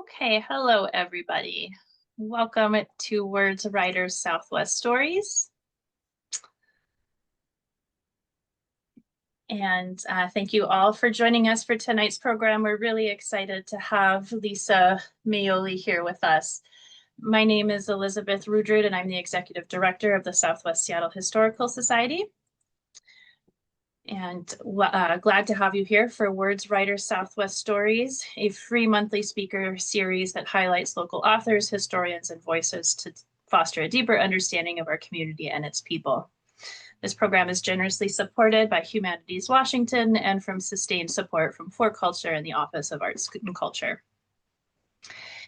Okay, hello everybody. Welcome to Words Writers Southwest Stories. And thank you all for joining us for tonight's program. We're really excited to have Lisa Maioli here with us. My name is Elizabeth Rudrud, and I'm the Executive Director of the Southwest Seattle Historical Society. And glad to have you here for Words Writers Southwest Stories, a free monthly speaker series that highlights local authors, historians, and voices to foster a deeper understanding of our community and its people. This program is generously supported by Humanities Washington and from sustained support from For Culture and the Office of Arts and Culture.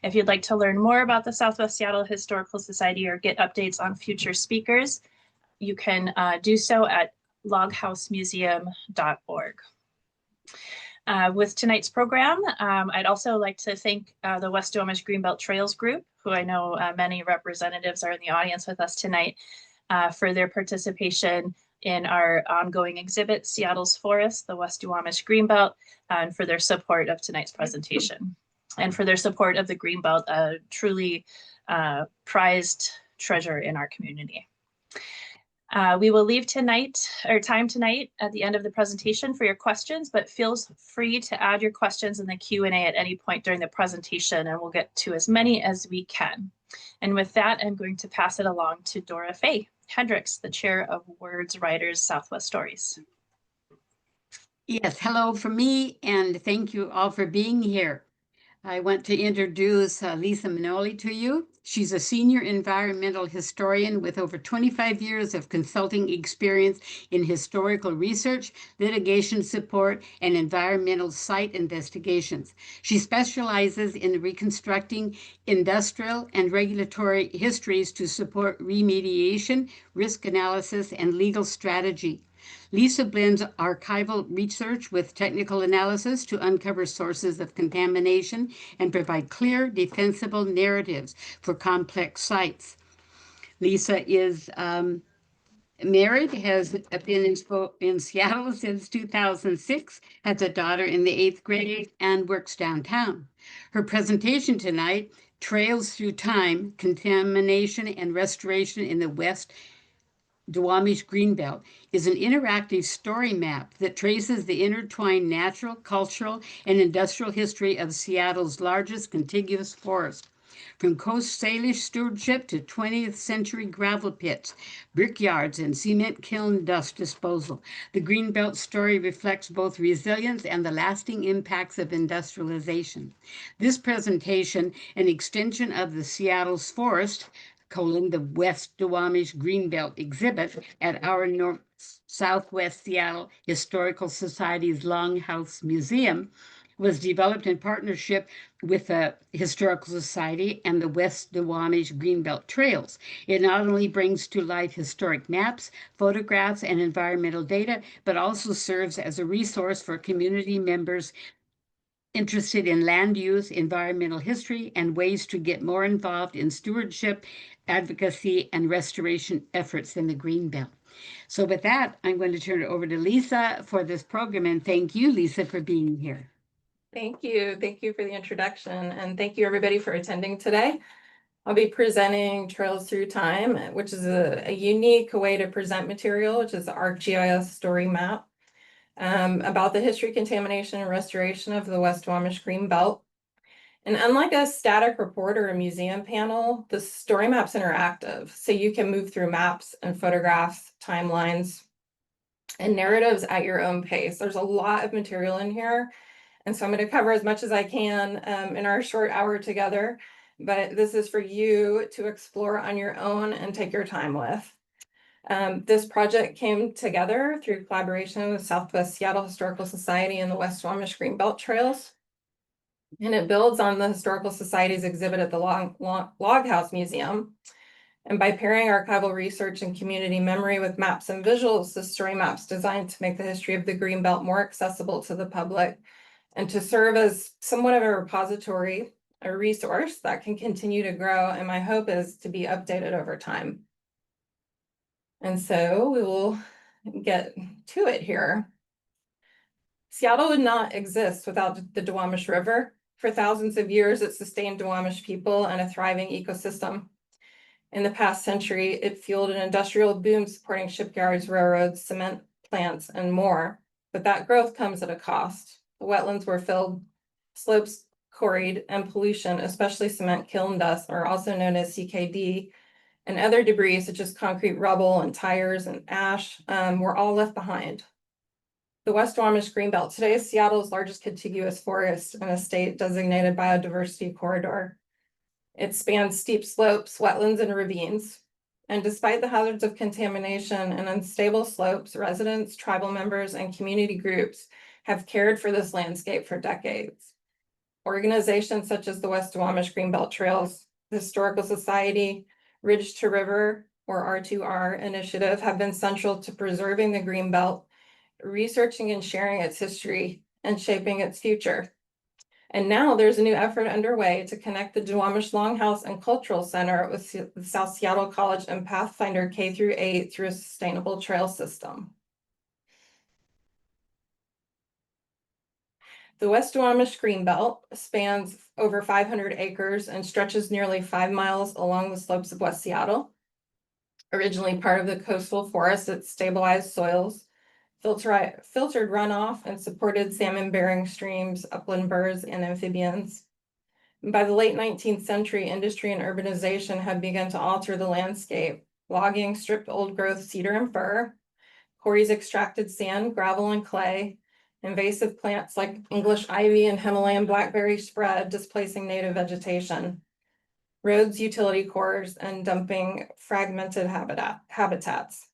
If you'd like to learn more about the Southwest Seattle Historical Society or get updates on future speakers, you can do so at loghousemuseum.org. With tonight's program, I'd also like to thank the West Duwamish Greenbelt Trails Group, who I know many representatives are in the audience with us tonight, for their participation in our ongoing exhibit, Seattle's Forest, the West Duwamish Greenbelt, and for their support of tonight's presentation, and for their support of the Greenbelt, a truly prized treasure in our community. We will leave time tonight at the end of the presentation for your questions, but feel free to add your questions in the Q&A at any point during the presentation, and we'll get to as many as we can. And with that, I'm going to pass it along to Dora Faye Hendricks, the chair of Words Writers Southwest Stories. Yes, hello from me, and thank you all for being here. I want to introduce Lisa Maioli to you. She's a senior environmental historian with over 25 years of consulting experience in historical research, litigation support, and environmental site investigations. She specializes in reconstructing industrial and regulatory histories to support remediation, risk analysis, and legal strategy. Lisa blends archival research with technical analysis to uncover sources of contamination and provide clear, defensible narratives for complex sites. Lisa is married, has been in Seattle since 2006, has a daughter in the 8th grade, and works downtown. Her presentation tonight, Trails Through Time, Contamination and Restoration in the West Duwamish Greenbelt, is an interactive story map that traces the intertwined natural, cultural, and industrial history of Seattle's largest contiguous forest. From Coast Salish stewardship to 20th century gravel pits, brickyards, and cement kiln dust disposal, the Greenbelt story reflects both resilience and the lasting impacts of industrialization. This presentation, an extension of the Seattle's Forest, the West Duwamish Greenbelt exhibit at our Southwest Seattle Historical Society's Longhouse Museum, was developed in partnership with the Historical Society and the West Duwamish Greenbelt Trails. It not only brings to life historic maps, photographs, and environmental data, but also serves as a resource for community members interested in land use, environmental history, and ways to get more involved in stewardship, advocacy, and restoration efforts in the Greenbelt. So with that, I'm going to turn it over to Lisa for this program, and thank you, Lisa, for being here. Thank you. Thank you for the introduction, and thank you everybody for attending today. I'll be presenting Trails Through Time, which is a unique way to present material, which is the ArcGIS story map, about the history, contamination, and restoration of the West Duwamish Greenbelt. And unlike a static report or a museum panel, the story map's interactive, so you can move through maps and photographs, timelines, and narratives at your own pace. There's a lot of material in here, and so I'm going to cover as much as I can in our short hour together, but this is for you to explore on your own and take your time with. This project came together through collaboration with Southwest Seattle Historical Society and the West Duwamish Greenbelt Trails. And it builds on the Historical Society's exhibit at the Loghouse Museum. And by pairing archival research and community memory with maps and visuals, the story map's designed to make the history of the Greenbelt more accessible to the public and to serve as somewhat of a repository, a resource that can continue to grow. And my hope is to be updated over time. And so we will get to it here. Seattle would not exist without the Duwamish River. For thousands of years, it sustained Duwamish people and a thriving ecosystem. In the past century, it fueled an industrial boom supporting shipyards, railroads, cement plants, and more. But that growth comes at a cost. The wetlands were filled, slopes quarried, and pollution, especially cement kiln dust, or also known as CKD, and other debris such as concrete rubble and tires and ash were all left behind. The West Duwamish Greenbelt today is Seattle's largest contiguous forest in a state designated biodiversity corridor. It spans steep slopes, wetlands, and ravines. And despite the hazards of contamination and unstable slopes, residents, tribal members, and community groups have cared for this landscape for decades. Organizations such as the West Duwamish Greenbelt Trails, the Historical Society, Ridge to River, or R2R initiative have been central to preserving the Greenbelt, researching and sharing its history, and shaping its future. And now there's a new effort underway to connect the Duwamish Longhouse and Cultural Center with the South Seattle College and Pathfinder K-8 through a sustainable trail system. The West Duwamish Greenbelt spans over 500 acres and stretches nearly 5 miles along the slopes of West Seattle. Originally part of the coastal forest, it stabilized soils, filtered runoff, and supported salmon-bearing streams, upland birds, and amphibians. By the late 19th century, industry and urbanization had begun to alter the landscape. Logging stripped old-growth cedar and fir. Quarries extracted sand, gravel, and clay. Invasive plants like English ivy and Himalayan blackberry spread, displacing native vegetation. Roads, utility cores, and dumping fragmented habitats.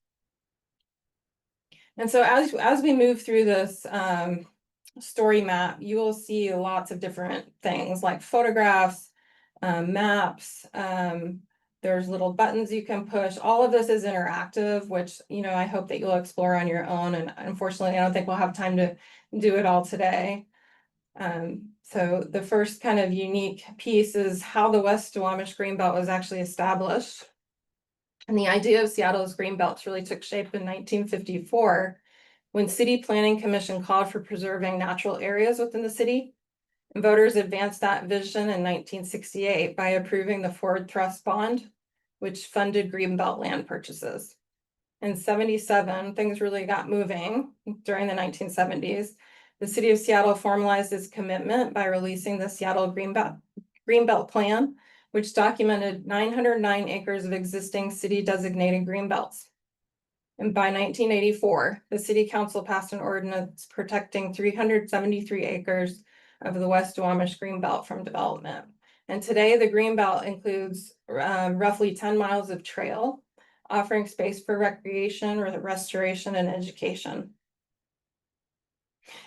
And so as we move through this story map, you will see lots of different things like photographs, maps, there's little buttons you can push. All of this is interactive, which, I hope that you'll explore on your own. And unfortunately, I don't think we'll have time to do it all today. So the first kind of unique piece is how the West Duwamish Greenbelt was actually established. And the idea of Seattle's Greenbelts really took shape in 1954 when City Planning Commission called for preserving natural areas within the city. And voters advanced that vision in 1968 by approving the Forward Thrust Bond, which funded Greenbelt land purchases. In 77, things really got moving during the 1970s. The city of Seattle formalized its commitment by releasing the Seattle Greenbelt Plan, which documented 909 acres of existing city designated greenbelts. And by 1984, the city council passed an ordinance protecting 373 acres of the West Duwamish Greenbelt from development. And today the Greenbelt includes roughly 10 miles of trail, offering space for recreation, restoration, and education.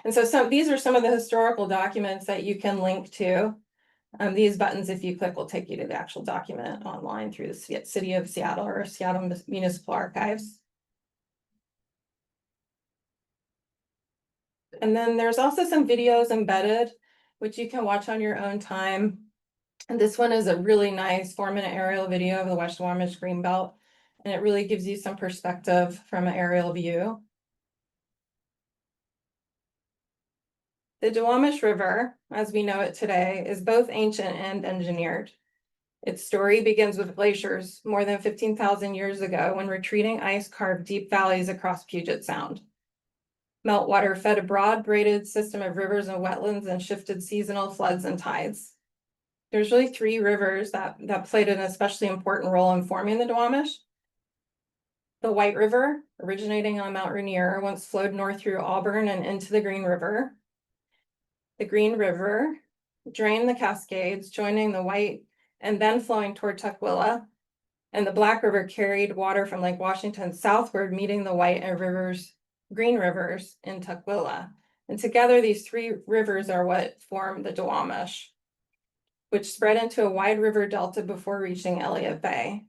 And so these are some of the historical documents that you can link to. These buttons, if you click, will take you to the actual document online through the City of Seattle or Seattle Municipal Archives. And then there's also some videos embedded, which you can watch on your own time. And this one is a really nice 4-minute aerial video of the West Duwamish Greenbelt. And it really gives you some perspective from an aerial view. The Duwamish River, as we know it today, is both ancient and engineered. Its story begins with glaciers more than 15,000 years ago when retreating ice carved deep valleys across Puget Sound. Meltwater fed a broad braided system of rivers and wetlands and shifted seasonal floods and tides. There's really 3 rivers that played an especially important role in forming the Duwamish. The White River, originating on Mount Rainier, once flowed north through Auburn and into the Green River. The Green River drained the Cascades, joining the White and then flowing toward Tukwila. And the Black River carried water from Lake Washington southward, meeting the White and Green Rivers in Tukwila. And together, these 3 rivers are what form the Duwamish, which spread into a wide river delta before reaching Elliott Bay.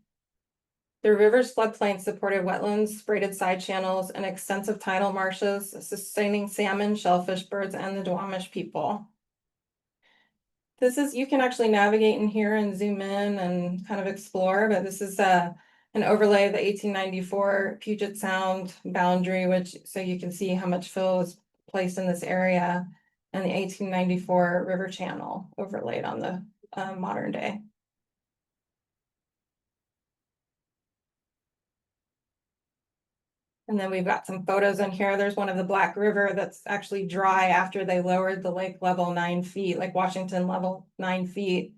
The river's floodplain supported wetlands, braided side channels, and extensive tidal marshes, sustaining salmon, shellfish, birds, and the Duwamish people. You can actually navigate in here and zoom in and kind of explore, but this is an overlay of the 1894 Puget Sound boundary, so you can see how much fill was placed in this area. and the 1894 river channel overlaid on the modern day. And then we've got some photos in here. There's one of the Black River that's actually dry after they lowered the lake level 9 feet, like Washington level 9 feet,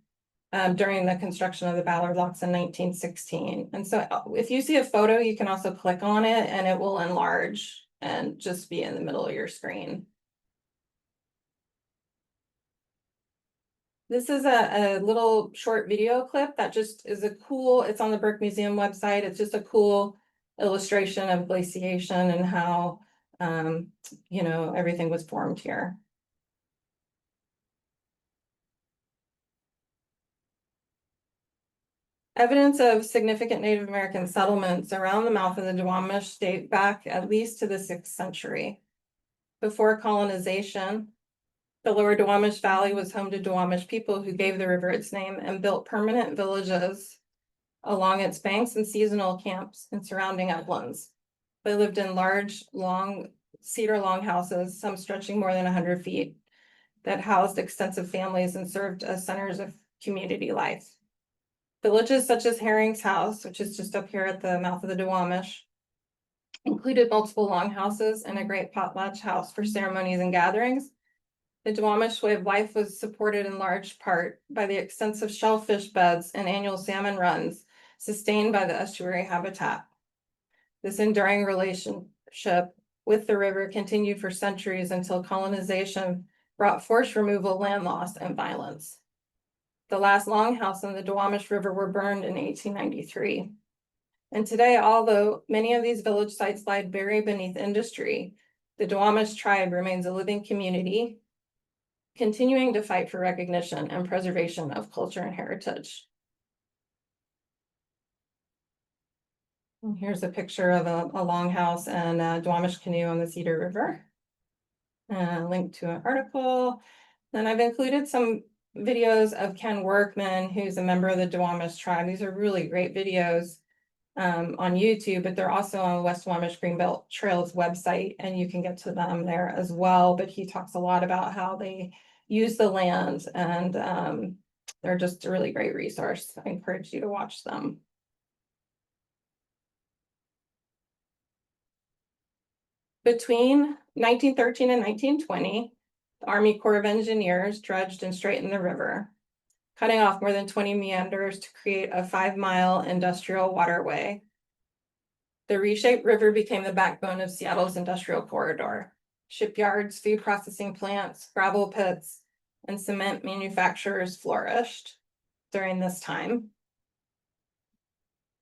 during the construction of the Ballard Locks in 1916. And so if you see a photo, you can also click on it and it will enlarge and just be in the middle of your screen. This is a little short video clip that just is a cool, it's on the Brick Museum website. It's just a cool illustration of glaciation and how, you know, everything was formed here. Evidence of significant Native American settlements around the mouth of the Duwamish date back at least to the 6th century. Before colonization, the lower Duwamish Valley was home to Duwamish people who gave the river its name and built permanent villages along its banks and seasonal camps in surrounding uplands. They lived in large, long cedar longhouses, some stretching more than 100 feet, that housed extensive families and served as centers of community life. Villages such as Herring's House, which is just up here at the mouth of the Duwamish, included multiple longhouses and a great potlatch house for ceremonies and gatherings. The Duwamish way of life was supported in large part by the extensive shellfish beds and annual salmon runs sustained by the estuary habitat. This enduring relationship with the river continued for centuries until colonization brought forced removal, land loss, and violence. The last longhouse on the Duwamish River were burned in 1893. And today, although many of these village sites lie buried beneath industry, the Duwamish tribe remains a living community, continuing to fight for recognition and preservation of culture and heritage. And here's a picture of a longhouse and a Duwamish canoe on the Cedar River. A link to an article. Then I've included some videos of Ken Workman, who's a member of the Duwamish tribe. These are really great videos on YouTube, but they're also on the West Duwamish Greenbelt Trails website, and you can get to them there as well. But he talks a lot about how they use the land, and they're just a really great resource. I encourage you to watch them. Between 1913 and 1920, the Army Corps of Engineers dredged and straightened the river, cutting off more than 20 meanders to create a 5-mile industrial waterway. The reshaped river became the backbone of Seattle's industrial corridor. Shipyards, food processing plants, gravel pits, and cement manufacturers flourished during this time.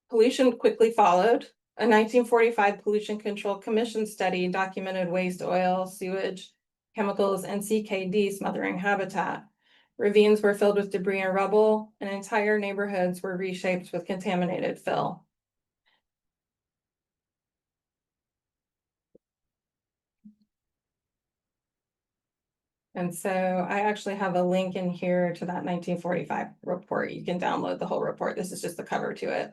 Pollution quickly followed. A 1945 Pollution Control Commission study documented waste oil, sewage, chemicals, and CKD smothering habitat. Ravines were filled with debris and rubble, and entire neighborhoods were reshaped with contaminated fill. And so I actually have a link in here to that 1945 report. You can download the whole report. This is just the cover to it.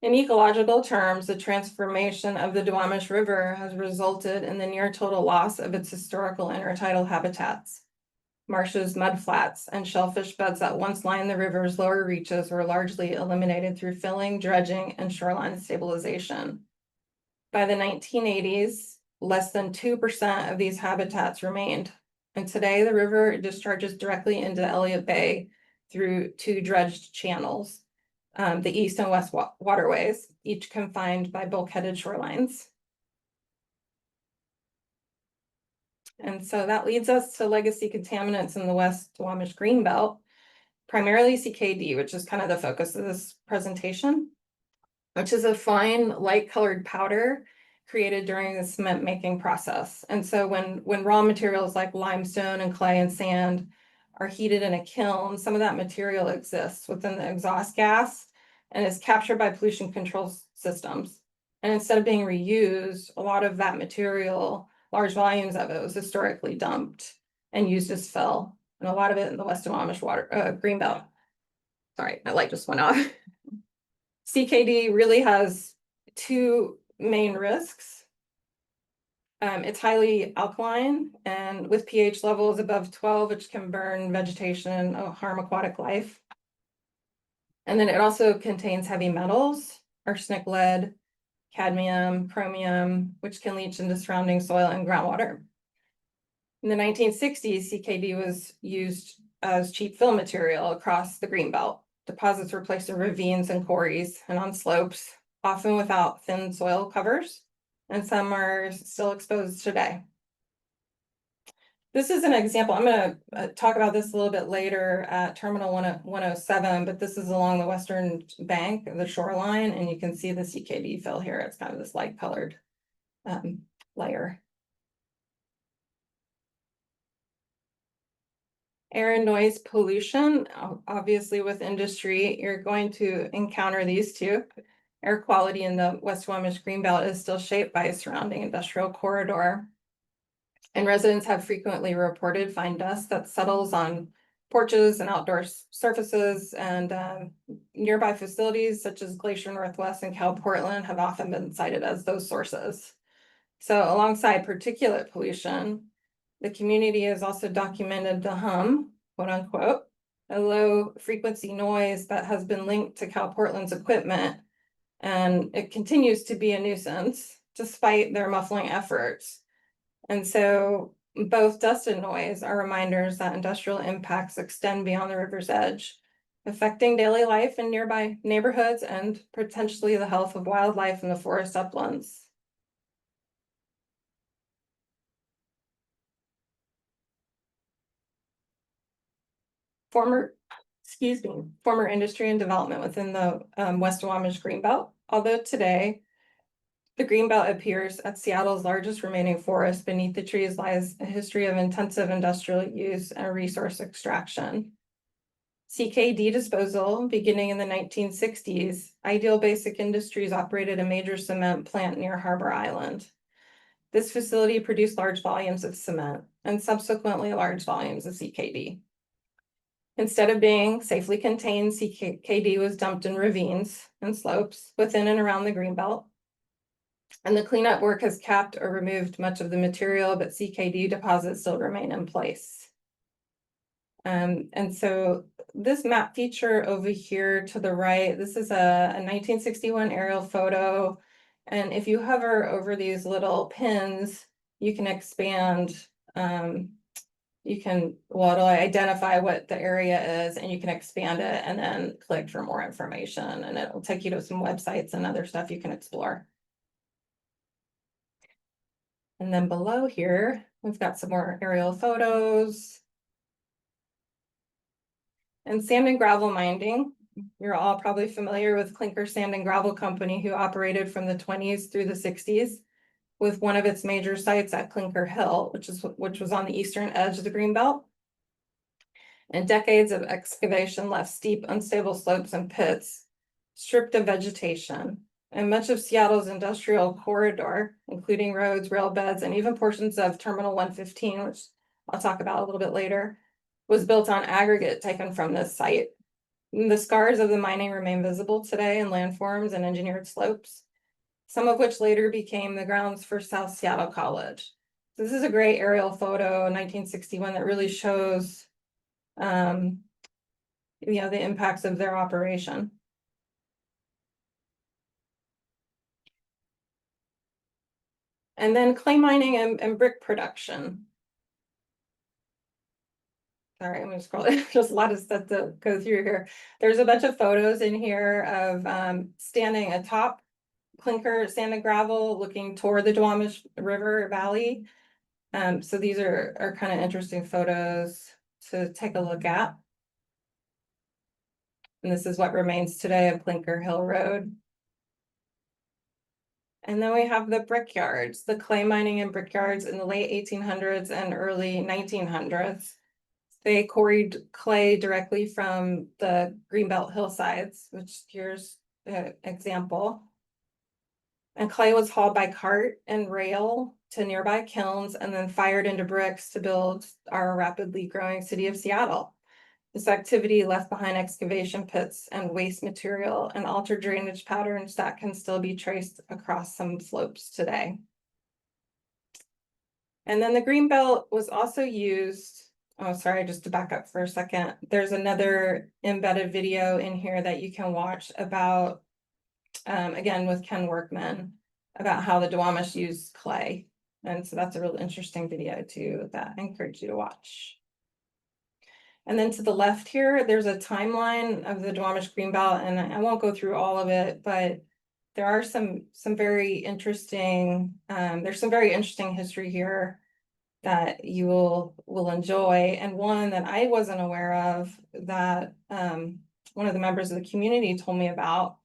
In ecological terms, the transformation of the Duwamish River has resulted in the near total loss of its historical intertidal habitats. Marshes, mudflats, and shellfish beds that once lined the river's lower reaches were largely eliminated through filling, dredging, and shoreline stabilization. By the 1980s, less than 2% of these habitats remained. And today, the river discharges directly into Elliott Bay through 2 dredged channels, the east and west waterways, each confined by bulkheaded shorelines. And so that leads us to legacy contaminants in the West Duwamish Greenbelt, primarily CKD, which is kind of the focus of this presentation, which is a fine light colored powder created during the cement making process. And so when raw materials like limestone and clay and sand are heated in a kiln, some of that material exists within the exhaust gas and is captured by pollution control systems. And instead of being reused, a lot of that material, large volumes of it, was historically dumped and used as fill, and a lot of it in the West Duwamish Greenbelt. Sorry, my light just went off. CKD really has 2 main risks. It's highly alkaline and with pH levels above 12, which can burn vegetation or harm aquatic life. And then it also contains heavy metals, arsenic, lead, cadmium, chromium, which can leach into surrounding soil and groundwater. In the 1960s, CKD was used as cheap fill material across the Greenbelt. Deposits were placed in ravines and quarries and on slopes, often without thin soil covers, and some are still exposed today. This is an example. I'm going to talk about this a little bit later at Terminal 107, but this is along the western bank of the shoreline, and you can see the CKD fill here. It's kind of this light colored layer. Air and noise pollution, obviously with industry, you're going to encounter these two. Air quality in the West Duwamish Greenbelt is still shaped by a surrounding industrial corridor. And residents have frequently reported fine dust that settles on porches and outdoor surfaces, and nearby facilities such as Glacier Northwest and Cal Portland have often been cited as those sources. So alongside particulate pollution, the community has also documented the hum, quote unquote, a low frequency noise that has been linked to Cal Portland's equipment, and it continues to be a nuisance despite their muffling efforts. And so both dust and noise are reminders that industrial impacts extend beyond the river's edge, affecting daily life in nearby neighborhoods and potentially the health of wildlife in the forest uplands. Former industry and development within the West Duwamish Greenbelt, although today the Greenbelt appears at Seattle's largest remaining forest. Beneath the trees lies a history of intensive industrial use and resource extraction. CKD disposal, beginning in the 1960s, Ideal Basic Industries operated a major cement plant near Harbor Island. This facility produced large volumes of cement and subsequently large volumes of CKD. Instead of being safely contained, CKD was dumped in ravines and slopes within and around the Greenbelt. And the cleanup work has capped or removed much of the material, but CKD deposits still remain in place. And so this map feature over here to the right, this is a 1961 aerial photo. And if you hover over these little pins, you can expand, it'll identify what the area is, and you can expand it and then click for more information, and it'll take you to some websites and other stuff you can explore. And then below here, we've got some more aerial photos. And sand and gravel mining. You're all probably familiar with Clinker Sand and Gravel Company, who operated from the 20s through the 60s, with one of its major sites at Clinker Hill, which was on the eastern edge of the Greenbelt. And decades of excavation left steep, unstable slopes and pits, stripped of vegetation. And much of Seattle's industrial corridor, including roads, rail beds, and even portions of Terminal 115, which I'll talk about a little bit later, was built on aggregate taken from this site. And the scars of the mining remain visible today in landforms and engineered slopes, some of which later became the grounds for South Seattle College. This is a great aerial photo, 1961, that really shows the impacts of their operation. And then clay mining and brick production. Sorry, I'm gonna scroll. Just a lot of stuff to go through here. There's a bunch of photos in here of standing atop clinker sand and gravel looking toward the Duwamish River Valley. So these are kind of interesting photos to take a look at. And this is what remains today of Clinker Hill Road. And then we have the brickyards, the clay mining and brickyards in the late 1800s and early 1900s. They quarried clay directly from the Greenbelt hillsides, which here's an example. And clay was hauled by cart and rail to nearby kilns and then fired into bricks to build our rapidly growing city of Seattle. This activity left behind excavation pits and waste material and altered drainage patterns that can still be traced across some slopes today. And then the Greenbelt was also used, oh, sorry, just to back up for a second. There's another embedded video in here that you can watch about, again, with Ken Workman, about how the Duwamish used clay. And so that's a really interesting video too that I encourage you to watch. And then to the left here, there's a timeline of the Duwamish Greenbelt, and I won't go through all of it, but there are some very interesting, there's some very interesting history here that you will enjoy. And one that I wasn't aware of that one of the members of the community told me about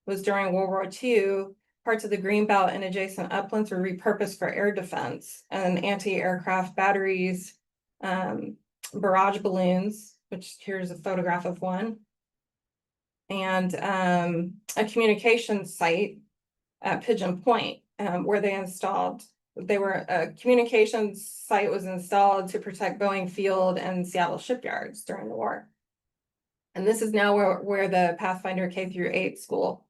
was during World War II, parts of the Greenbelt and adjacent uplands were repurposed for air defense and anti-aircraft batteries, barrage balloons, which here's a photograph of one, and a communications site at Pigeon Point, where a communications site was installed to protect Boeing Field and Seattle shipyards during the war. And this is now where the Pathfinder K-8 school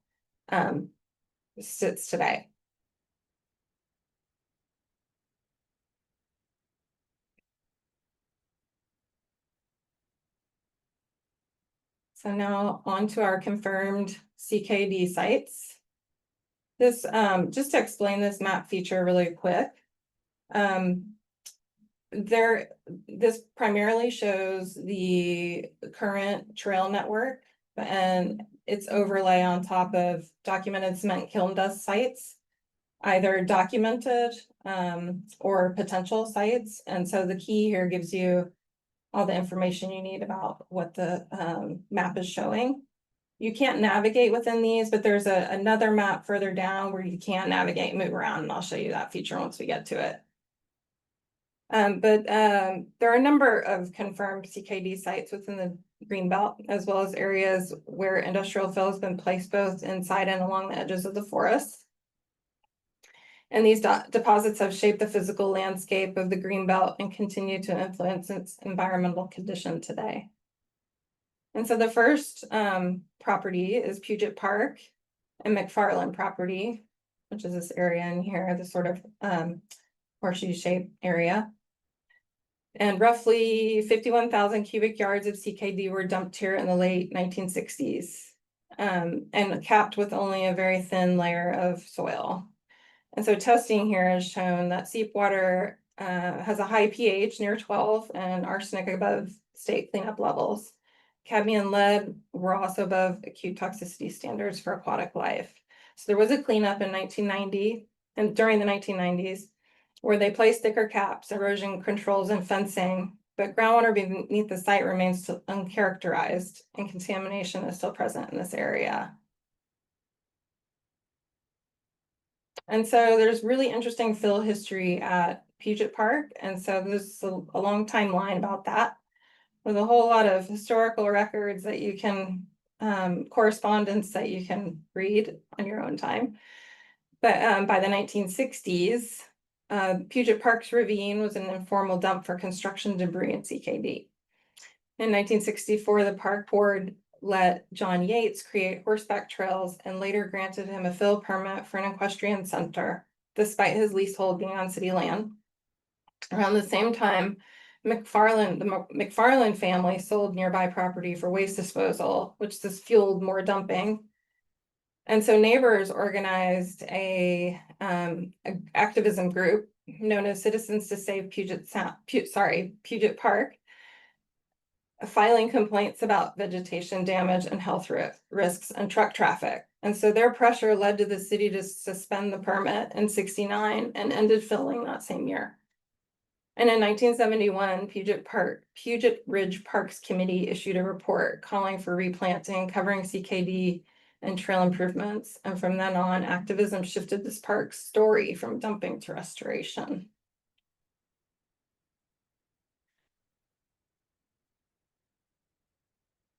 sits today. So now on to our confirmed CKD sites. This, just to explain this map feature really quick. This primarily shows the current trail network and its overlay on top of documented cement kiln dust sites, either documented or potential sites. And so the key here gives you all the information you need about what the map is showing. You can't navigate within these, but there's another map further down where you can navigate and move around, and I'll show you that feature once we get to it. There are a number of confirmed CKD sites within the Greenbelt, as well as areas where industrial fill has been placed both inside and along the edges of the forest. And these deposits have shaped the physical landscape of the Greenbelt and continue to influence its environmental condition today. And so the first property is Puget Park and McFarland property, which is this area in here, the sort of horseshoe shaped area. And roughly 51,000 cubic yards of CKD were dumped here in the late 1960s, and capped with only a very thin layer of soil. And so testing here has shown that seepwater has a high pH near 12 and arsenic above state cleanup levels. Cadmium and lead were also above acute toxicity standards for aquatic life. So there was a cleanup in 1990 and during the 1990s where they placed thicker caps, erosion controls, and fencing, but groundwater beneath the site remains uncharacterized and contamination is still present in this area. And so there's really interesting fill history at Puget Park. And so there's a long timeline about that with a whole lot of historical records that you can, correspondence that you can read on your own time. But by the 1960s, Puget Park's ravine was an informal dump for construction debris and CKD. In 1964, the park board let John Yates create horseback trails and later granted him a fill permit for an equestrian center, despite his leasehold being on city land. Around the same time, the McFarland family sold nearby property for waste disposal, which just fueled more dumping. And so neighbors organized a activism group known as Citizens to Save Puget Park, filing complaints about vegetation damage and health risks and truck traffic. And so their pressure led to the city to suspend the permit in '69 and ended filling that same year. And in 1971, Puget Ridge Parks Committee issued a report calling for replanting, covering CKD and trail improvements. And from then on, activism shifted this park's story from dumping to restoration.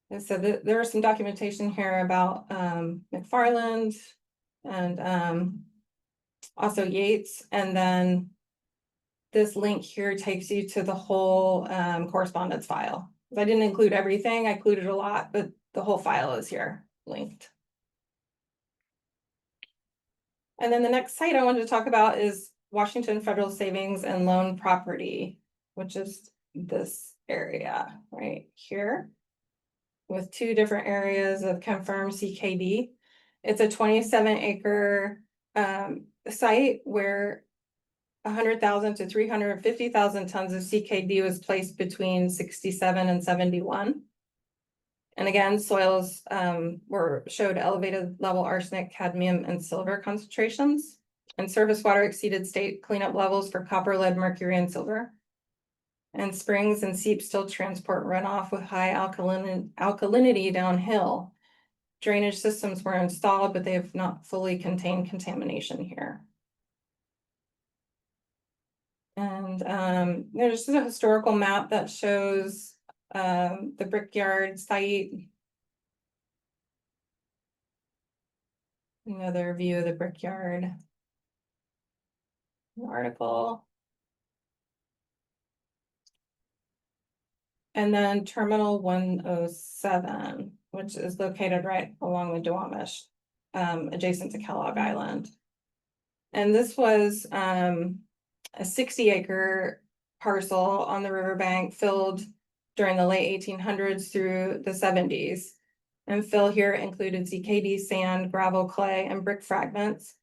And so there is some documentation here about McFarland and also Yates. And then this link here takes you to the whole correspondence file. I didn't include everything, I included a lot, but the whole file is here linked. And then the next site I wanted to talk about is Washington Federal Savings and Loan Property, which is this area right here, with two different areas of confirmed CKD. It's a 27-acre site where 100,000 to 350,000 tons of CKD was placed between 67 and 71. And again, soils showed elevated level arsenic, cadmium, and silver concentrations. And surface water exceeded state cleanup levels for copper, lead, mercury, and silver. And springs and seeps still transport runoff with high alkalinity downhill. Drainage systems were installed, but they have not fully contained contamination here. And there's just a historical map that shows the brickyard site. Another view of the brickyard. The article. And then Terminal 107, which is located right along the Duwamish, adjacent to Kellogg Island. And this was a 60-acre parcel on the riverbank filled during the late 1800s through the 70s. And fill here included CKD, sand, gravel, clay, and brick fragments.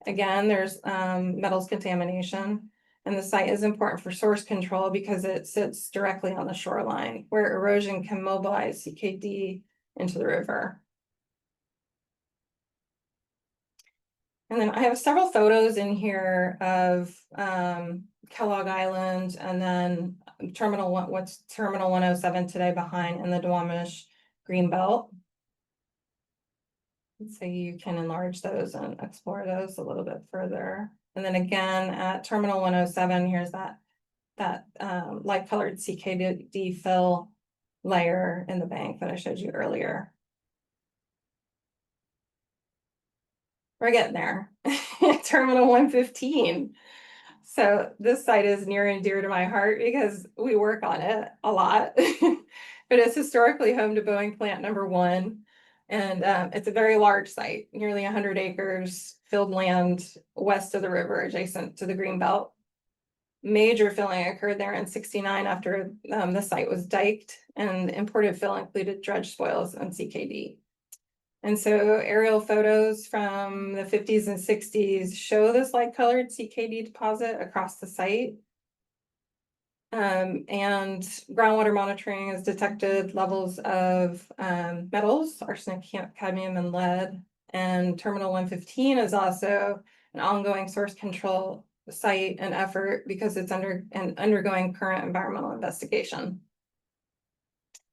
Again, there's metals contamination. And the site is important for source control because it sits directly on the shoreline where erosion can mobilize CKD into the river. And then I have several photos in here of Kellogg Island and then what's Terminal 107 today behind in the Duwamish Greenbelt. So you can enlarge those and explore those a little bit further. And then again at Terminal 107, here's that light colored CKD fill layer in the bank that I showed you earlier. We're getting there. Terminal 115. So this site is near and dear to my heart because we work on it a lot. But it's historically home to Boeing Plant Number 1. And it's a very large site, nearly 100 acres, filled land west of the river, adjacent to the Greenbelt. Major filling occurred there in '69 after the site was diked, and imported fill included dredge spoils and CKD. And so aerial photos from the 50s and 60s show this light colored CKD deposit across the site. And groundwater monitoring has detected levels of metals, arsenic, cadmium, and lead. And Terminal 115 is also an ongoing source control site and effort because it's undergoing current environmental investigation.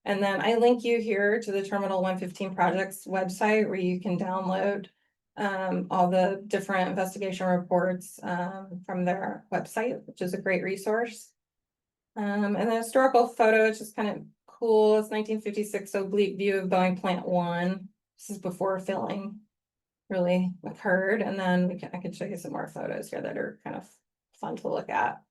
And then I link you here to the Terminal 115 project's website where you can download all the different investigation reports from their website, which is a great resource. And the historical photo is just kind of cool. It's 1956 oblique view of Boeing Plant 1. This is before filling really occurred. And then I can show you some more photos here that are kind of fun to look at.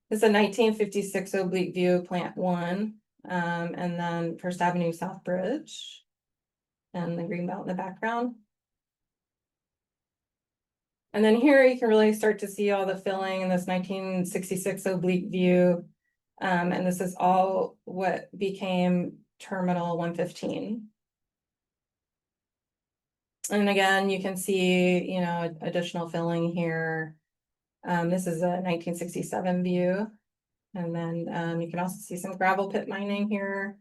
This is a 1956 oblique view of Plant 1. And then First Avenue South Bridge and the Greenbelt in the background. And then here you can really start to see all the filling in this 1966 oblique view. And this is all what became Terminal 115. And again, you can see, you know, additional filling here. This is a 1967 view. And then you can also see some gravel pit mining here.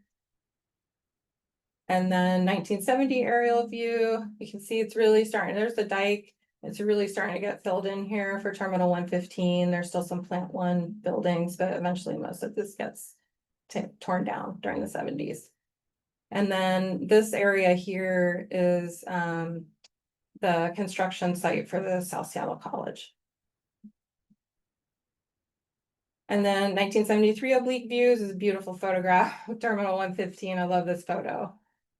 And then 1970 aerial view, you can see it's really starting, there's the dike. It's really starting to get filled in here for Terminal 115. There's still some Plant 1 buildings, but eventually most of this gets torn down during the 70s. And then this area here is the construction site for the South Seattle College. And then 1973 oblique views is a beautiful photograph of Terminal 115. I love this photo,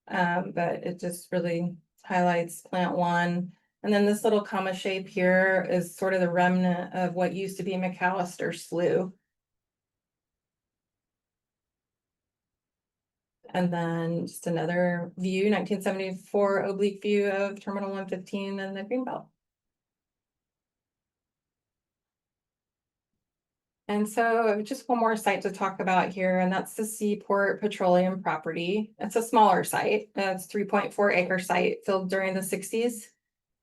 but it just really highlights Plant 1. And then this little comma shape here is sort of the remnant of what used to be McAllister Slough. And then just another view, 1974 oblique view of Terminal 115 and the Greenbelt. And so just one more site to talk about here, and that's the Seaport Petroleum property. It's a smaller site. It's 3.4 acre site filled during the 60s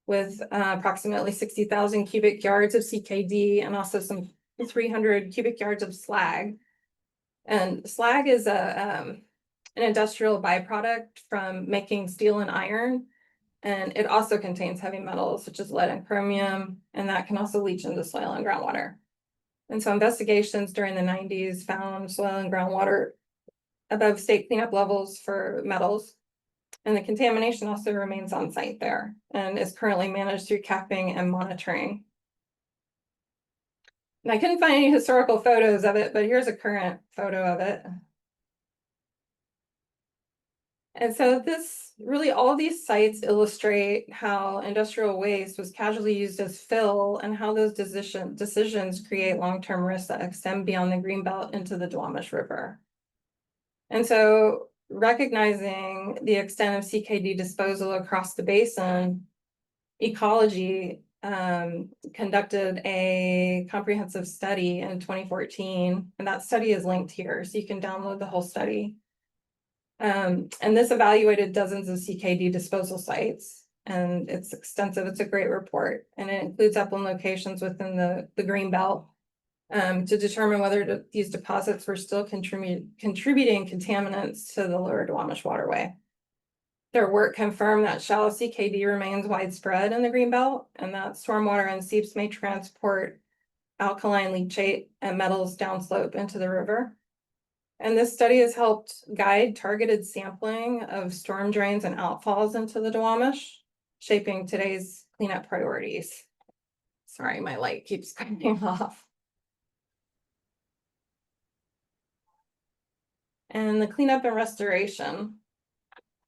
with approximately 60,000 cubic yards of CKD and also some 300 cubic yards of slag. And slag is an industrial byproduct from making steel and iron. And it also contains heavy metals such as lead and chromium, and that can also leach into soil and groundwater. And so investigations during the 90s found soil and groundwater above state cleanup levels for metals. And the contamination also remains on site there and is currently managed through capping and monitoring. And I couldn't find any historical photos of it, but here's a current photo of it. And so all of these sites illustrate how industrial waste was casually used as fill and how those decisions create long-term risks that extend beyond the Greenbelt into the Duwamish River. And so recognizing the extent of CKD disposal across the basin, Ecology conducted a comprehensive study in 2014, and that study is linked here, so you can download the whole study. And this evaluated dozens of CKD disposal sites, and it's extensive. It's a great report, and it includes upland locations within the Greenbelt to determine whether these deposits were still contributing contaminants to the lower Duwamish waterway. Their work confirmed that shallow CKD remains widespread in the Greenbelt, and that stormwater and seeps may transport alkaline leachate and metals downslope into the river. And this study has helped guide targeted sampling of storm drains and outfalls into the Duwamish, shaping today's cleanup priorities. Sorry, my light keeps coming off. And the cleanup and restoration.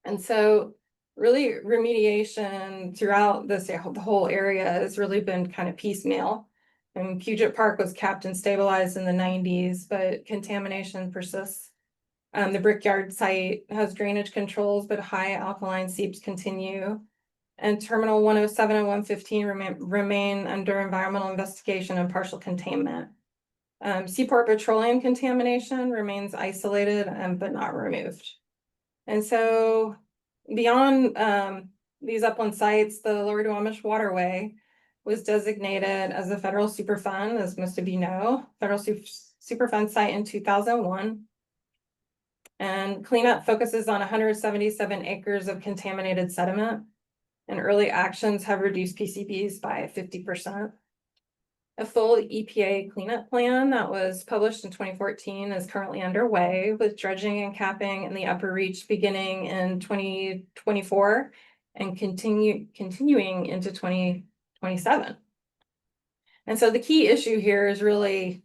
And so really remediation throughout the whole area has really been kind of piecemeal. And Puget Park was capped and stabilized in the 90s, but contamination persists. The Brickyard site has drainage controls, but high alkaline seeps continue. And Terminal 107 and 115 remain under environmental investigation and partial containment. Seaport petroleum contamination remains isolated but not removed. And so beyond these upland sites, the Lower Duwamish Waterway was designated as a federal Superfund, as most of you know, federal Superfund site in 2001. And cleanup focuses on 177 acres of contaminated sediment, and early actions have reduced PCBs by 50%. A full EPA cleanup plan that was published in 2014 is currently underway, with dredging and capping in the upper reach beginning in 2024 and continuing into 2027. And so the key issue here is really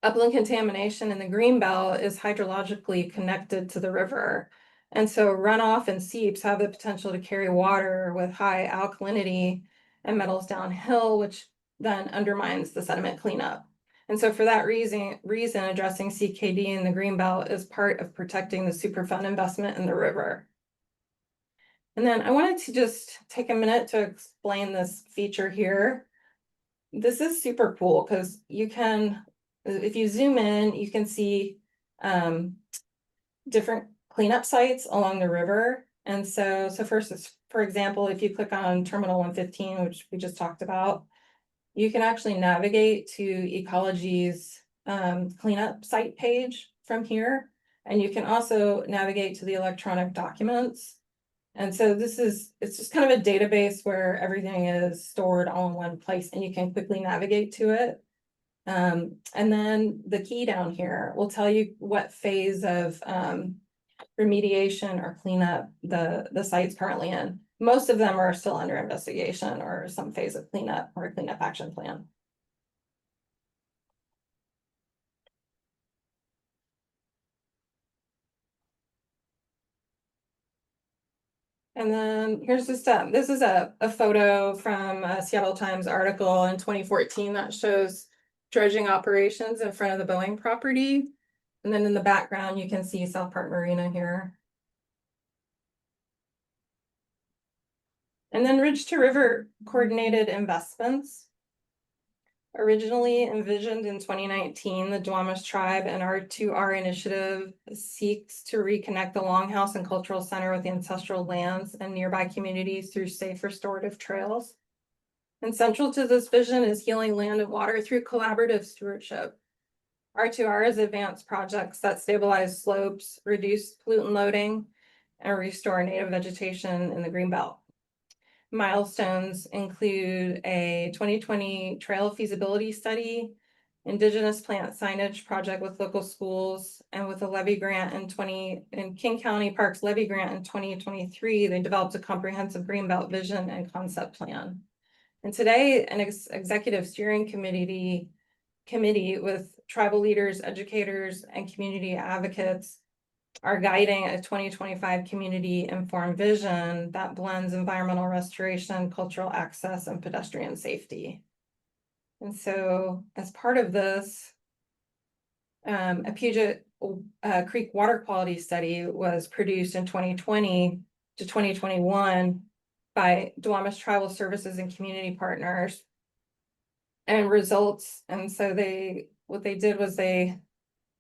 upland contamination in the Greenbelt is hydrologically connected to the river. And so runoff and seeps have the potential to carry water with high alkalinity and metals downhill, which then undermines the sediment cleanup. And so for that reason, addressing CKD in the Greenbelt is part of protecting the Superfund investment in the river. And then I wanted to just take a minute to explain this feature here. This is super cool because you can, if you zoom in, you can see different cleanup sites along the river. And so first, for example, if you click on Terminal 115, which we just talked about, you can actually navigate to Ecology's cleanup site page from here. And you can also navigate to the electronic documents. And so it's just kind of a database where everything is stored all in one place and you can quickly navigate to it. And then the key down here will tell you what phase of remediation or cleanup the site's currently in. Most of them are still under investigation or some phase of cleanup or a cleanup action plan. And then here's just this is a photo from a Seattle Times article in 2014 that shows dredging operations in front of the Boeing property. And then in the background, you can see South Park Marina here. And then ridge to river coordinated investments. Originally envisioned in 2019, the Duwamish Tribe and R2R initiative seeks to reconnect the Longhouse and Cultural Center with the ancestral lands and nearby communities through safe restorative trails. And central to this vision is healing land and water through collaborative stewardship. R2R is advanced projects that stabilize slopes, reduce pollutant loading, and restore native vegetation in the Greenbelt. Milestones include a 2020 trail feasibility study, indigenous plant signage project with local schools, and with a levy grant in King County Parks levy grant in 2023, they developed a comprehensive Greenbelt vision and concept plan. And today, an executive steering committee with tribal leaders, educators, and community advocates are guiding a 2025 community informed vision that blends environmental restoration, cultural access, and pedestrian safety. And so as part of this, a Puget Creek water quality study was produced in 2020 to 2021 by Duwamish Tribal Services and community partners. And results, and so what they did was they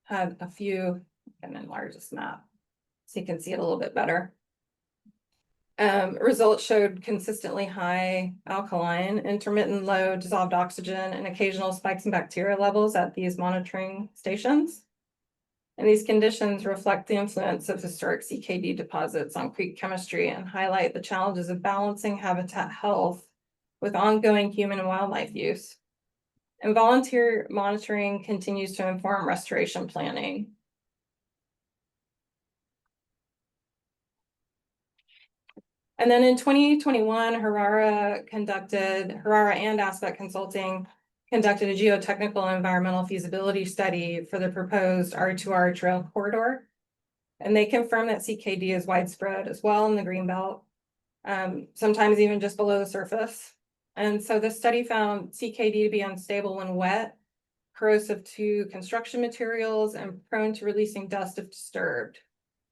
had a few, and enlarge this map so you can see it a little bit better. Results showed consistently high alkaline, intermittent low dissolved oxygen, and occasional spikes in bacteria levels at these monitoring stations. And these conditions reflect the influence of historic CKD deposits on creek chemistry and highlight the challenges of balancing habitat health with ongoing human and wildlife use. And volunteer monitoring continues to inform restoration planning. And then in 2021, Harara and Aspect Consulting conducted a geotechnical and environmental feasibility study for the proposed R2R trail corridor. And they confirmed that CKD is widespread as well in the Greenbelt, sometimes even just below the surface. And so the study found CKD to be unstable when wet, corrosive to construction materials, and prone to releasing dust if disturbed.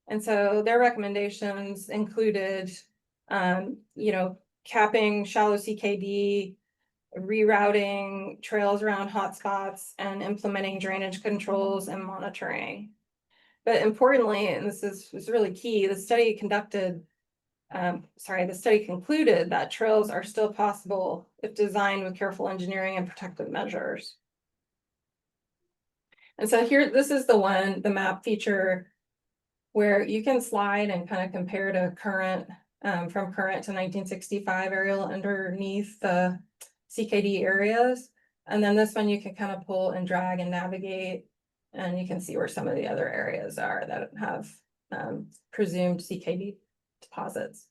And so their recommendations included, capping shallow CKD, rerouting trails around hotspots, and implementing drainage controls and monitoring. But importantly, and this is really key, the study concluded that trails are still possible if designed with careful engineering and protective measures. And so here, this is the map feature where you can slide and kind of compare to current, from current to 1965 aerial underneath the CKD areas. And then this one you can kind of pull and drag and navigate, and you can see where some of the other areas are that have presumed CKD deposits.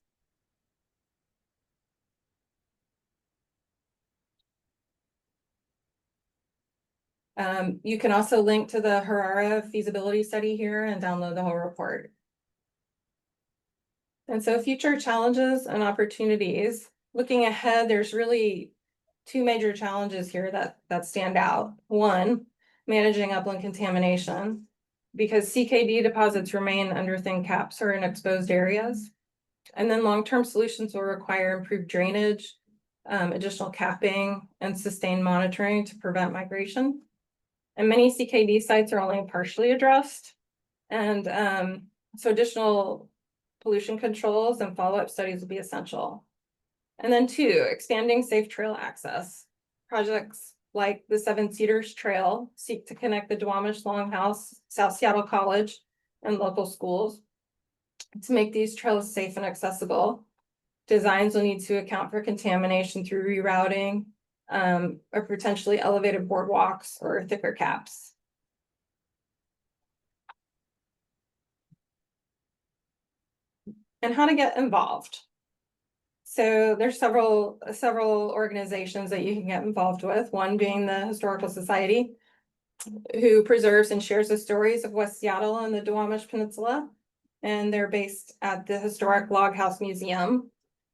You can also link to the Harara feasibility study here and download the whole report. And so future challenges and opportunities. Looking ahead, there's really two major challenges here that stand out. One, managing upland contamination, because CKD deposits remain under thin caps or in exposed areas. And then long-term solutions will require improved drainage, additional capping, and sustained monitoring to prevent migration. And many CKD sites are only partially addressed. And so additional pollution controls and follow-up studies will be essential. And then two, expanding safe trail access. Projects like the Seven Cedars Trail seek to connect the Duwamish Longhouse, South Seattle College, and local schools to make these trails safe and accessible. Designs will need to account for contamination through rerouting, or potentially elevated boardwalks or thicker caps. And how to get involved. So there's several organizations that you can get involved with, one being the Historical Society, who preserves and shares the stories of West Seattle and the Duwamish Peninsula. And they're based at the Historic Log House Museum.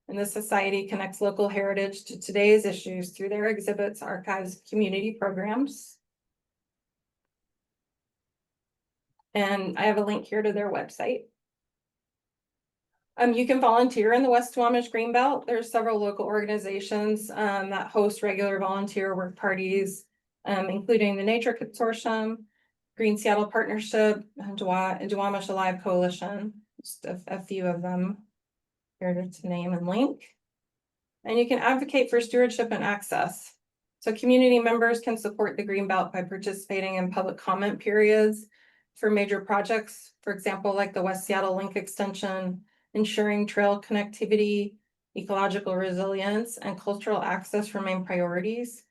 And the society connects local heritage to today's issues through their exhibits, archives, community programs. And I have a link here to their website. You can volunteer in the West Duwamish Greenbelt. There's several local organizations that host regular volunteer work parties, including the Nature Consortium, Green Seattle Partnership, and Duwamish Alive Coalition, just a few of them here to name and link. And you can advocate for stewardship and access. So community members can support the Greenbelt by participating in public comment periods for major projects, for example, like the West Seattle Link Extension, ensuring trail connectivity, ecological resilience, and cultural access remain priorities,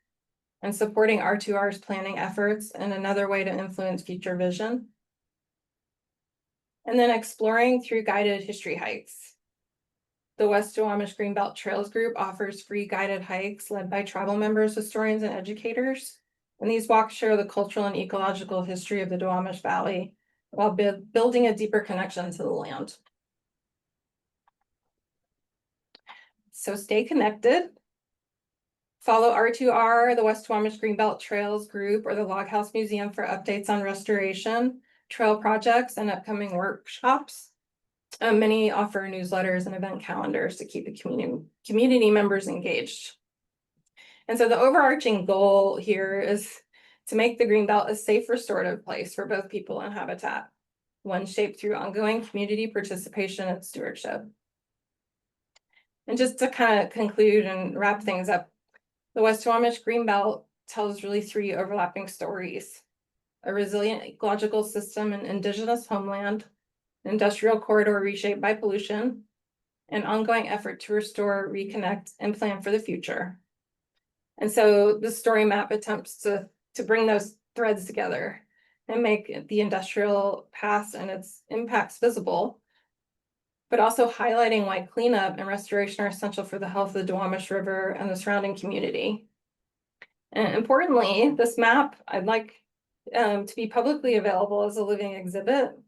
and supporting R2R's planning efforts and another way to influence future vision. And then exploring through guided history hikes. The West Duwamish Greenbelt Trails Group offers free guided hikes led by tribal members, historians, and educators. And these walks share the cultural and ecological history of the Duwamish Valley while building a deeper connection to the land. So stay connected. Follow R2R, the West Duwamish Greenbelt Trails Group, or the Log House Museum for updates on restoration, trail projects, and upcoming workshops. Many offer newsletters and event calendars to keep the community members engaged. And so the overarching goal here is to make the Greenbelt a safe, restorative place for both people and habitat, one shaped through ongoing community participation and stewardship. And just to kind of conclude and wrap things up, the West Duwamish Greenbelt tells really three overlapping stories: a resilient ecological system and indigenous homeland, industrial corridor reshaped by pollution, an ongoing effort to restore, reconnect, and plan for the future. And so the story map attempts to bring those threads together and make the industrial past and its impacts visible, but also highlighting why cleanup and restoration are essential for the health of the Duwamish River and the surrounding community. And importantly, this map I'd like to be publicly available as a living exhibit,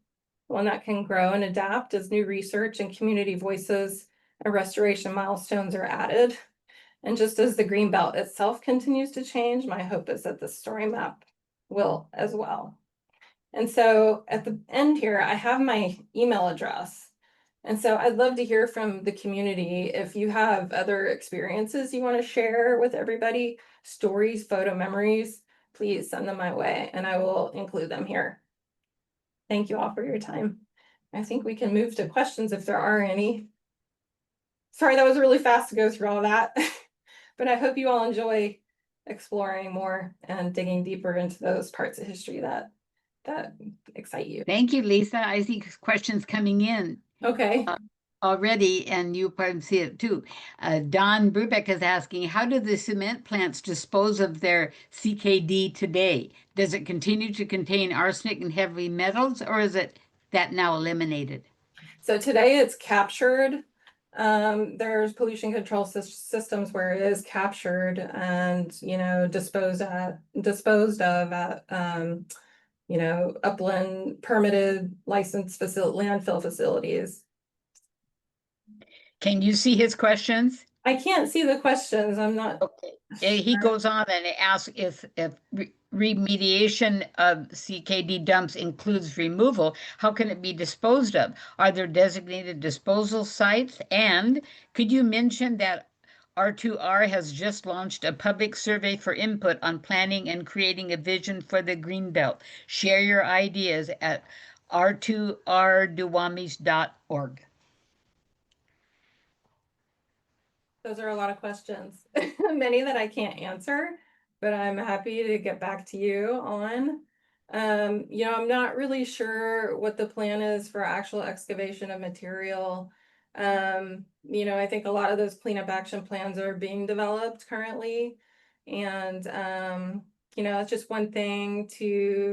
one that can grow and adapt as new research and community voices and restoration milestones are added. And just as the Greenbelt itself continues to change, my hope is that the story map will as well. And so at the end here, I have my email address. And so I'd love to hear from the community. If you have other experiences you want to share with everybody, stories, photo memories, please send them my way and I will include them here. Thank you all for your time. I think we can move to questions if there are any. Sorry, that was really fast to go through all that, but I hope you all enjoy exploring more and digging deeper into those parts of history that excite you. Thank you, Lisa. I see questions coming in. Okay. Already, and you probably see it too. Don Brubeck is asking, how do the cement plants dispose of their CKD today? Does it continue to contain arsenic and heavy metals, or is it that now eliminated? So today it's captured. There's pollution control systems where it is captured and, disposed of at, upland permitted licensed landfill facilities. Can you see his questions? I can't see the questions. I'm not. Okay. He goes on and asks if remediation of CKD dumps includes removal, how can it be disposed of? Are there designated disposal sites? And could you mention that R2R has just launched a public survey for input on planning and creating a vision for the Greenbelt? Share your ideas at r2rduwamish.org. Those are a lot of questions, many that I can't answer, but I'm happy to get back to you on. I'm not really sure what the plan is for actual excavation of material. I think a lot of those cleanup action plans are being developed currently. And, it's just one thing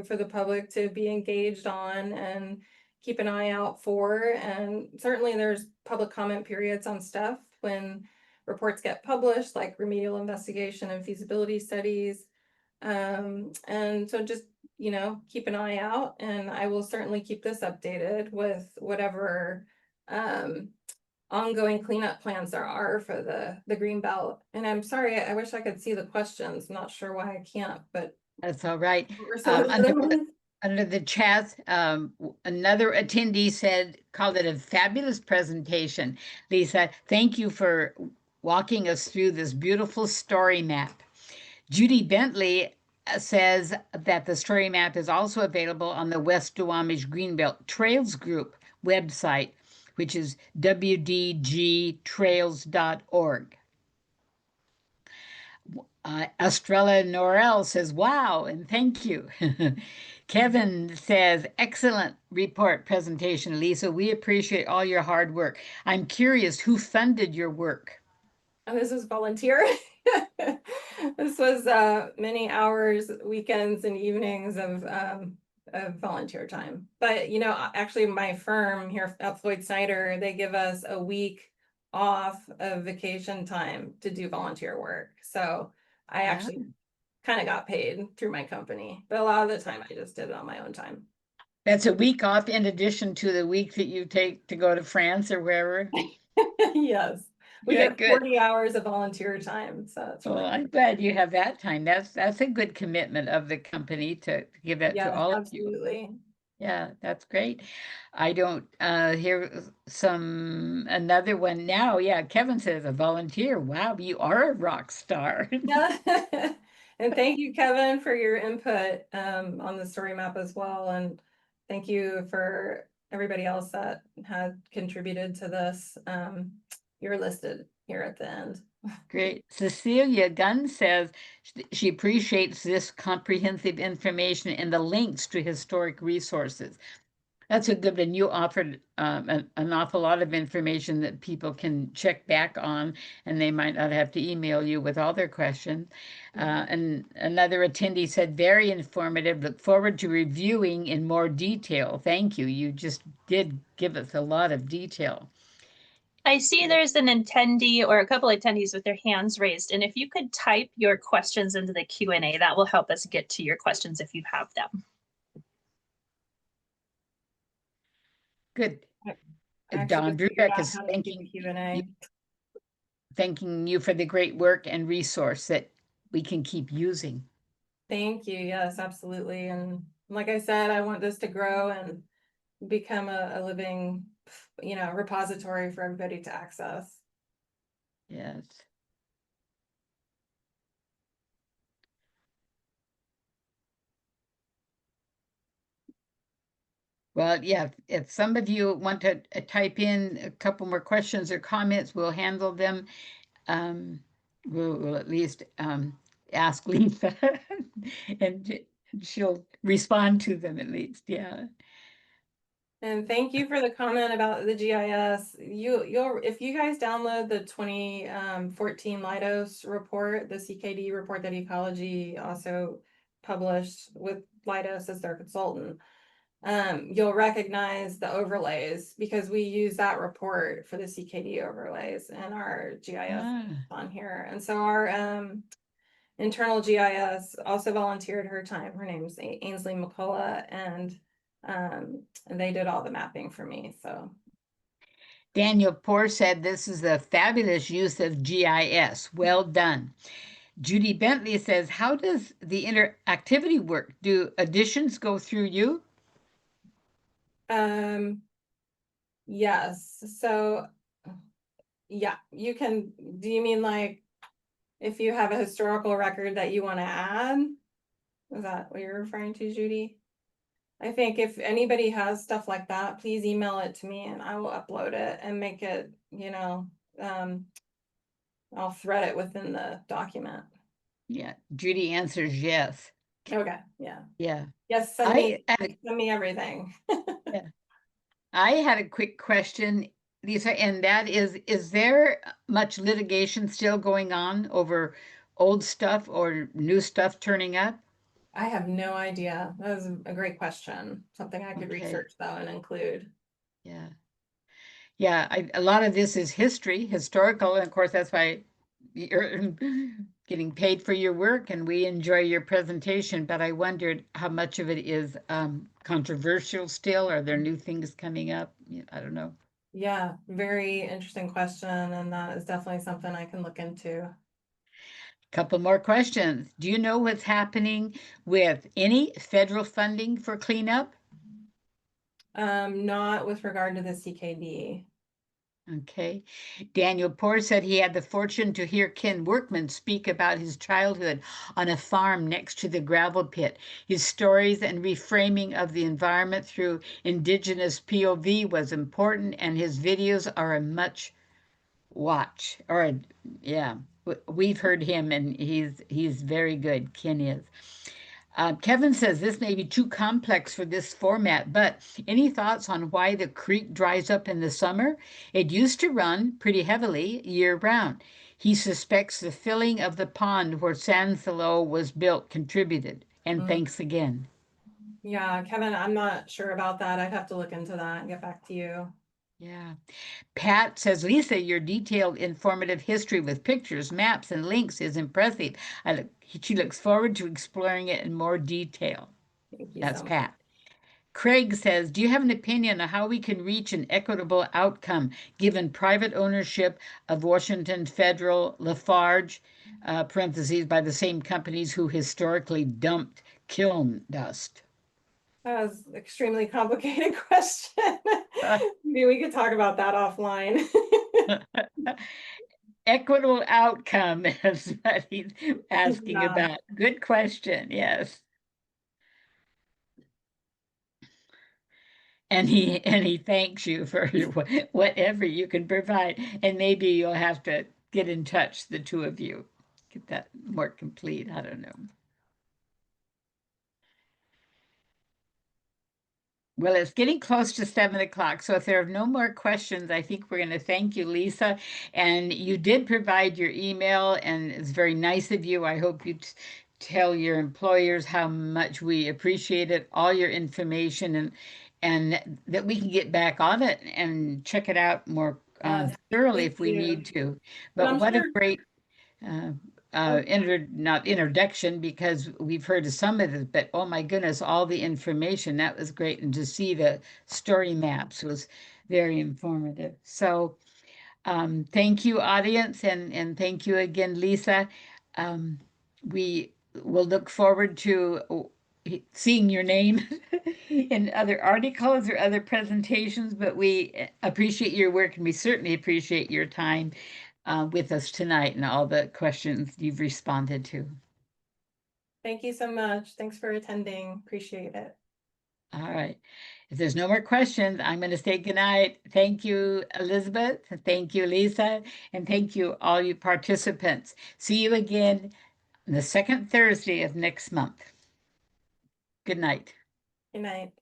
for the public to be engaged on and keep an eye out for. And certainly there's public comment periods on stuff when reports get published, like remedial investigation and feasibility studies. And so just, keep an eye out, and I will certainly keep this updated with whatever ongoing cleanup plans there are for the Greenbelt. And I'm sorry, I wish I could see the questions. I'm not sure why I can't, but that's all right. Under the chat, another attendee called it a fabulous presentation. Lisa, thank you for walking us through this beautiful story map. Judy Bentley says that the story map is also available on the West Duwamish Greenbelt Trails Group website, which is wdgtrails.org. Estrella Norell says, wow, and thank you. Kevin says, excellent report presentation, Lisa. We appreciate all your hard work. I'm curious, who funded your work? And this was volunteer. This was many hours, weekends and evenings of volunteer time. But, you know, actually my firm here at Floyd Snyder, they give us a week off of vacation time to do volunteer work. So I actually kind of got paid through my company, but a lot of the time I just did it on my own time. That's a week off in addition to the week that you take to go to France or wherever? Yes. We Yeah, get good. 40 hours of volunteer time. So it's really Well, I'm glad you have that time. That's a good commitment of the company to give that to yeah, all of you. absolutely. Yeah, that's great. I don't hear another one now. Yeah, Kevin says a volunteer. Wow, you are a rock star. Yeah. And thank you, Kevin, for your input on the story map as well. And thank you for everybody else that had contributed to this. You're listed here at the end. Great. Cecilia Gunn says she appreciates this comprehensive information and the links to historic resources. That's a good one. You offered an awful lot of information that people can check back on, and they might not have to email you with all their questions. And another attendee said, very informative. Look forward to reviewing in more detail. Thank you. You just did give us a lot of detail. I see there's an attendee or a couple of attendees with their hands raised. And if you could type your questions into the Q&A, that will help us get to your questions if you have them. Good. I Don just figured Brubeck out is how to do the Q&A. thanking you for the great work and resource that we can keep using. Thank you. Yes, absolutely. And like I said, I want this to grow and become a living, you know, repository for everybody to access. Yes. Well, yeah, if some of you want to type in a couple more questions or comments, we'll handle them. We'll at least ask Lisa and she'll respond to them at least. Yeah. And thank you for the comment about the GIS. You'll if you guys download the 2014 Leidos report, the CKD report that Ecology also published with Leidos as their consultant, you'll recognize the overlays because we use that report for the CKD overlays in our GIS on here. And so our internal GIS also volunteered her time. Her name's Ainsley McCullough, and they did all the mapping for me. So Daniel Poor said this is a fabulous use of GIS. Well done. Judy Bentley says, how does the interactivity work? Do additions go through you? Yes. So yeah, you can. Do you mean like if you have a historical record that you want to add? Is that what you're referring to, Judy? I think if anybody has stuff like that, please email it to me and I will upload it and make it, you know, I'll thread it within the document. Yeah, Judy answers yes. Okay, yeah. Yeah. Yes, send me everything. Yeah. I had a quick question, Lisa, and that is there much litigation still going on over old stuff or new stuff turning up? I have no idea. That was a great question. Something I could research though and include. Yeah. Yeah, a lot of this is historical, and of course that's why you're getting paid for your work and we enjoy your presentation, but I wondered how much of it is controversial still. Are there new things coming up? I don't know. Yeah, very interesting question, and that is definitely something I can look into. Couple more questions. Do you know what's happening with any federal funding for cleanup? Not with regard to the CKD. Okay. Daniel Poor said he had the fortune to hear Ken Workman speak about his childhood on a farm next to the gravel pit. His stories and reframing of the environment through indigenous POV was important, and his videos are a much watch. Yeah, we've heard him, and he's very good. Ken is. Kevin says this may be too complex for this format, but any thoughts on why the creek dries up in the summer? It used to run pretty heavily year round. He suspects the filling of the pond where Sansalo was built contributed. And thanks again. Yeah, Kevin, I'm not sure about that. I'd have to look into that and get back to you. Yeah. Pat says, Lisa, your detailed, informative history with pictures, maps, and links is impressive. She looks forward to exploring it in more detail. Thank you That's so much. Pat. Craig says, do you have an opinion on how we can reach an equitable outcome given private ownership of Washington Federal, Lafarge, parentheses, by the same companies who historically dumped kiln dust? That was an extremely complicated question. Maybe we could talk about that offline. Equitable outcome is what he's asking Yeah. about. Good question, yes. And he thanks you for whatever you can provide, and maybe you'll have to get in touch, the two of you, get that more complete. I don't know. Well, it's getting close to 7 o'clock, so if there are no more questions, I think we're going to thank you, Lisa. And you did provide your email, and it's very nice of you. I hope you tell your employers how much we appreciate it, all your information, and that we can get back on it and check it out more thoroughly Thank if we you. need to. And But I'm what a sure. great not introduction, because we've heard of some of it, but oh my goodness, all the information, that was great. And to see the story maps was very informative. So thank you, audience, and thank you again, Lisa. We will look forward to seeing your name in other articles or other presentations, but we appreciate your work, and we certainly appreciate your time with us tonight and all the questions you've responded to. Thank you so much. Thanks for attending. Appreciate it. All right. If there's no more questions, I'm going to say goodnight. Thank you, Elizabeth. Thank you, Lisa. And thank you, all you participants. See you again the second Thursday of next month. Good night. Good night.